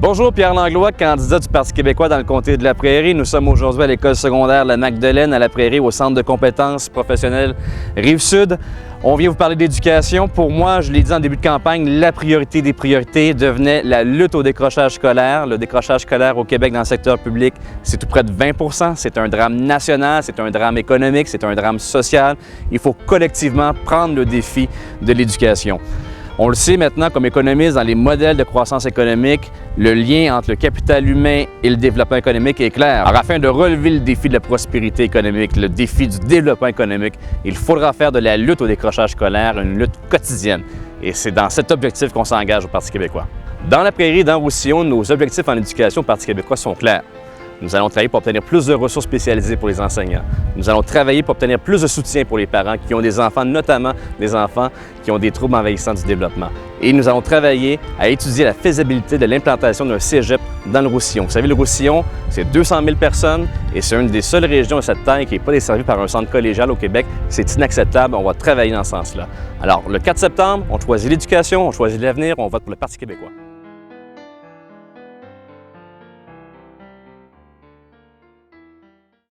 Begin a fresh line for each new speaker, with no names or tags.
Bonjour, Pierre Langlois, candidat du Parti québécois dans le comté de La Prairie. Nous sommes aujourd'hui à l'école secondaire La Magdeleine à La Prairie, au Centre de compétences professionnelles Rive-Sud. On vient vous parler d'éducation. Pour moi, je l'ai dit en début de campagne, la priorité des priorités devenait la lutte au décrochage scolaire. Le décrochage scolaire au Québec dans le secteur public, c'est tout près de 20 %. C'est un drame national, c'est un drame économique, c'est un drame social. Il faut collectivement prendre le défi de l'éducation. On le sait maintenant comme économiste, dans les modèles de croissance économique, le lien entre le capital humain et le développement économique est clair. Alors, afin de relever le défi de la prospérité économique, le défi du développement économique, il faudra faire de la lutte au décrochage scolaire une lutte quotidienne. Et c'est dans cet objectif qu'on s'engage au Parti québécois. Dans La Prairie, dans Roussillon, nos objectifs en éducation au Parti québécois sont clairs. Nous allons travailler pour obtenir plus de ressources spécialisées pour les enseignants. Nous allons travailler pour obtenir plus de soutien pour les parents qui ont des enfants, notamment des enfants qui ont des troubles envahissants du développement. Et nous allons travailler à étudier la faisabilité de l'implantation d'un cégep dans le Roussillon. Vous savez, le Roussillon, c'est 200 000 personnes et c'est une des seules régions de cette taille qui n'est pas desservie par un centre collégial au Québec. C'est inacceptable. On va travailler dans ce sens-là. Alors, le 4 septembre, on choisit l'éducation, on choisit l'avenir, on vote pour le Parti québécois.